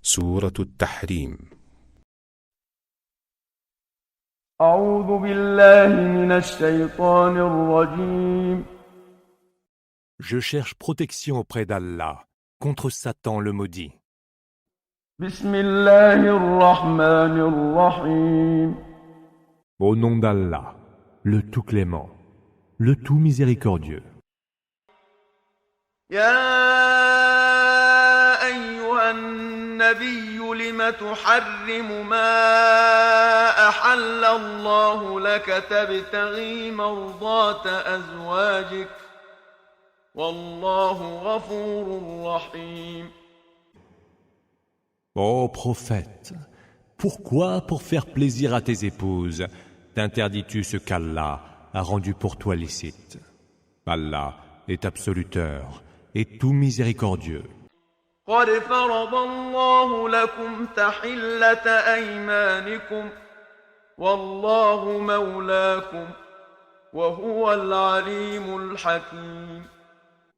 سورة التحريم. أعوذ بالله من الشيطان الرجيم. Je cherche protection auprès d'Allah contre Satan le maudit. بسم الله الرحمن الرحيم. Au nom d'Allah, le tout clément, le tout miséricordieux. يا أيها النبي لم تحرم ما أحل الله لك تبتغي مرضات أزواجك والله غفور رحيم. Ô prophète, pourquoi, pour faire plaisir à tes épouses, t'interdis-tu ce qu'Allah a rendu pour toi licite? Allah est absoluteur et tout miséricordieux. قد فرض الله لكم تحلة أيمانكم والله مولاكم وهو العليم الحكيم.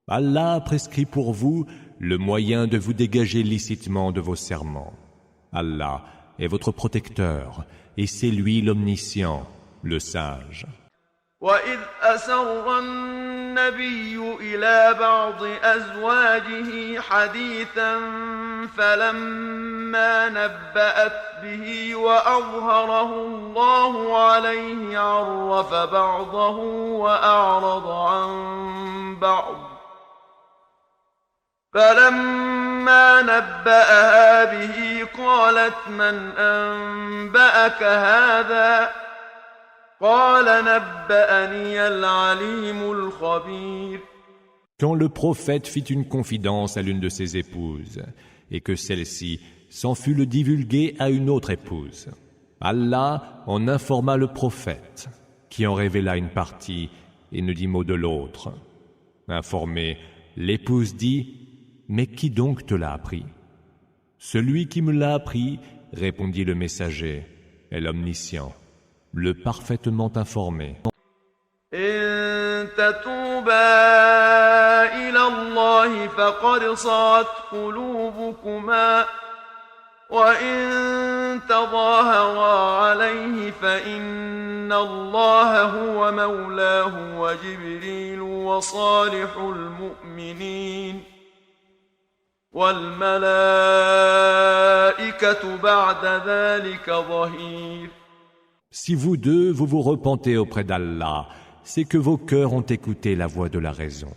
Allah a prescrit pour vous le moyen de vous dégager licitement de vos serments. Allah est votre protecteur et c'est lui l'omniscient, le sage. وإذ أسر النبي إلى بعض أزواجه حديثا فلما نبأت به وأظهره الله عليه عرف بعضه وأعرض عن بعض فلما نبأها به قالت من أنبأك هذا قال نبأني العليم الخبير. Quand le prophète fit une confidence à l'une de ses épouses, et que celle-ci s'en fut le divulguer à une autre épouse, Allah en informa le prophète, qui en révéla une partie et ne dit mot de l'autre. Informée, l'épouse dit « Mais qui donc te l'a appris ?» Celui qui me l'a appris, répondit le messager, est l'omniscient, le parfaitement informé. إن تتوبا إلى الله فقد صغت قلوبكما وإن تظاهرا عليه فإن الله هو مولاه وجبريل وصالح المؤمنين والملائكة بعد ذلك ظهير. Si vous deux, vous vous repentez auprès d'Allah, c'est que vos cœurs ont écouté la voix de la raison.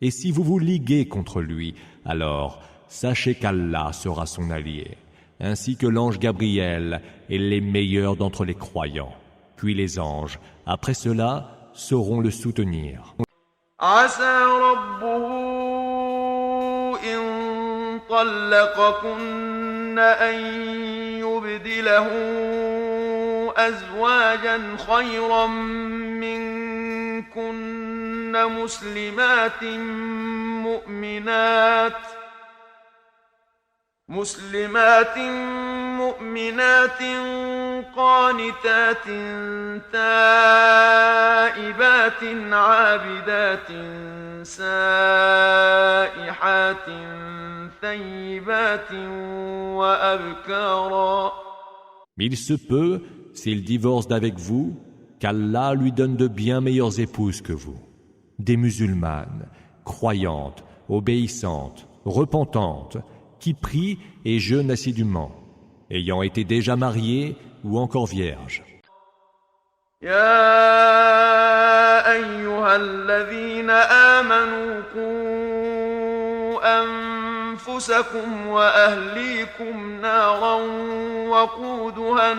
Et si vous vous liguez contre lui, alors sachez qu'Allah sera son allié, ainsi que l'ange Gabriel et les meilleurs d'entre les croyants. Puis les anges, après cela, sauront le soutenir. عسى ربه إن طلقكن أن يبدله أزواجا خيرا منكن مسلمات مؤمنات قانتات تائبات عابدات سائحات ثيبات وأبكارا. Il se peut, s'il divorce d'avec vous, qu'Allah lui donne de bien meilleures épouses que vous, des musulmanes, croyantes, obéissantes, repentantes, qui prient et jeûnent assidûment, ayant été déjà mariées ou encore vierges. يا أيها الذين آمنوا قوا أنفسكم وأهليكم نارا وقودها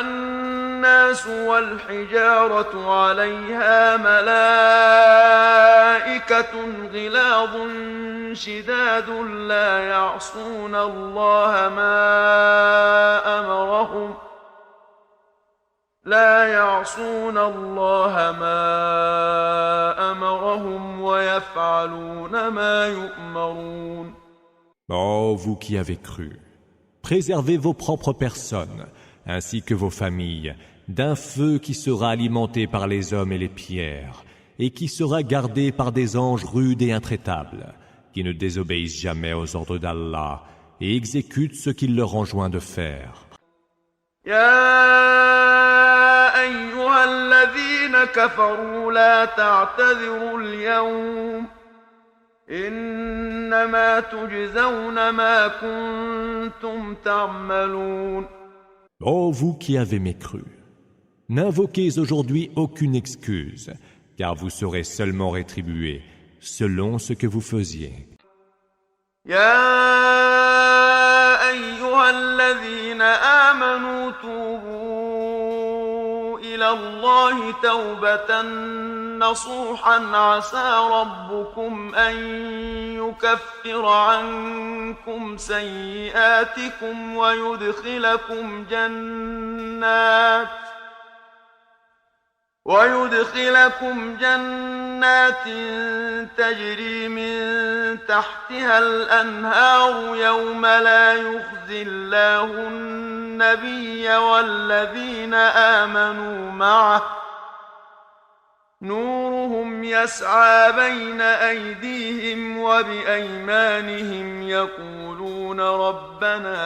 الناس والحجارة عليها ملائكة غلاظ شداد لا يعصون الله ما أمرهم ويفعلون ما يؤمرون. Ô vous qui avez cru, préservez vos propres personnes, ainsi que vos familles, d'un feu qui sera alimenté par les hommes et les pierres, et qui sera gardé par des anges rudes et intraitables, qui ne désobéissent jamais aux ordres d'Allah et exécutent ce qu'il leur enjoint de faire. يا أيها الذين كفروا لا تعتذروا اليوم إنما تجزون ما كنتم تعملون. Ô vous qui avez mécru, n'invoquez aujourd'hui aucune excuse, car vous serez seulement rétribués selon ce que vous faisiez. يا أيها الذين آمنوا توبوا إلى الله توبة نصوحا عسى ربكم أن يكفر عنكم سيئاتكم ويدخلكم جنات تجري من تحتها الأنهار يوم لا يخزي الله النبي والذين آمنوا معه نورهم يسعى بين أيديهم وبأيمانهم يقولون ربنا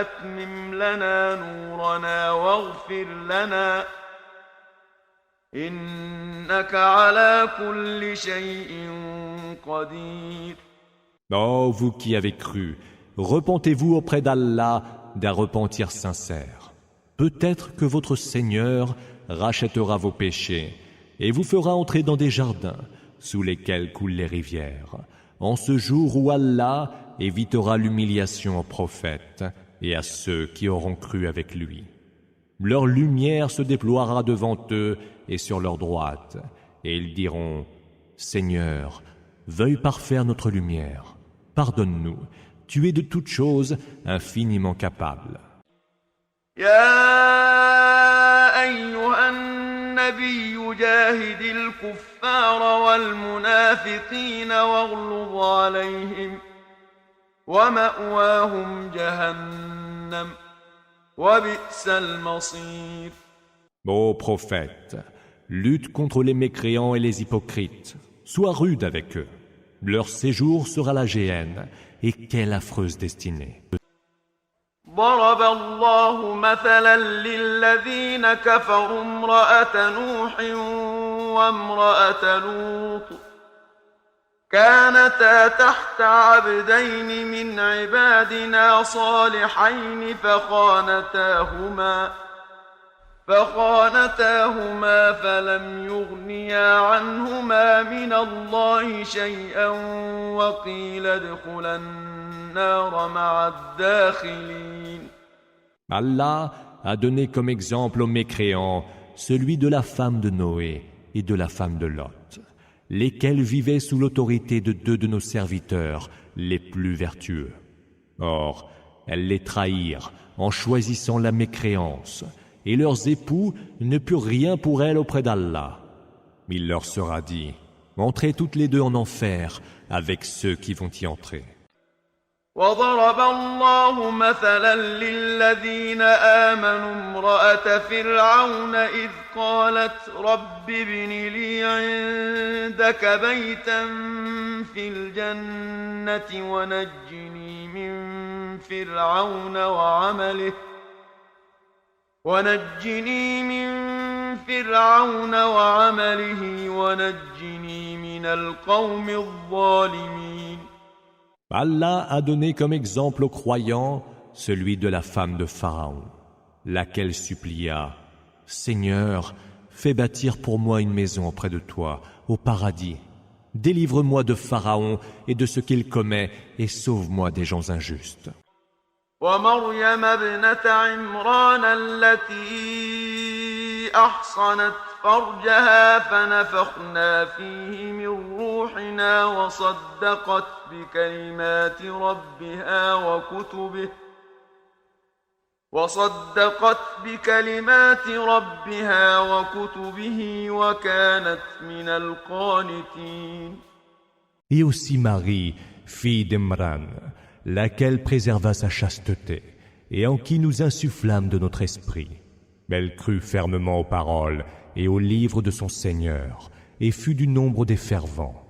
أتمم لنا نورنا واغفر لنا إنك على كل شيء قدير. Ô vous qui avez cru, repentez-vous auprès d'Allah d'un repentir sincère. Peut-être que votre Seigneur rachètera vos péchés et vous fera entrer dans des jardins sous lesquels coulent les rivières, en ce jour où Allah évitera l'humiliation aux prophètes et à ceux qui auront cru avec lui. Leur lumière se déploiera devant eux et sur leur droite, et ils diront « Seigneur, veuille parfaire notre lumière, pardonne-nous, tu es de toutes choses infiniment capable. » يا أيها النبي جاهد الكفار والمنافقين واغلظ عليهم ومأواهم جهنم وبئس المصير. Ô prophète, lutte contre les mécréants et les hypocrites, sois rude avec eux. Leur séjour sera la géhenne, et quelle affreuse destinée. ضرب الله مثلا للذين كفروا امرأة نوح وامرأة لوط كانتا تحت عبدين من عبادنا صالحين فخانتاهما فلم يغنيا عنهما من الله شيئا وقيل ادخلا النار مع الداخلين. Allah a donné comme exemple aux mécréants celui de la femme de Noé et de la femme de Lot, lesquels vivaient sous l'autorité de deux de nos serviteurs les plus vertueux. Or, elles les trahirent en choisissant la mécréance, et leurs époux ne purent rien pour elles auprès d'Allah. Il leur sera dit, entrez toutes les deux en enfer avec ceux qui vont y entrer. وضرب الله مثلا للذين آمنوا امرأة فرعون إذ قالت رب ابن لي عندك بيتا في الجنة ونجني من فرعون وعمله ونجني من القوم الظالمين. Allah a donné comme exemple aux croyants celui de la femme de Pharaon, laquelle supplia « Seigneur, fais bâtir pour moi une maison auprès de toi, au paradis. Délivre-moi de Pharaon et de ce qu'il commet et sauve-moi des gens injustes. » ومريم ابنة عمران التي أحصنت فرجها فنفخنا فيه من روحنا وصدقت بكلمات ربها وكتبه وكانت من القانتين. Et aussi Marie, fille d'Imran, laquelle préserva sa chasteté et en qui nous insufflâmes de notre esprit. Elle crut fermement aux paroles et au livre de son Seigneur, et fut du nombre des fervents.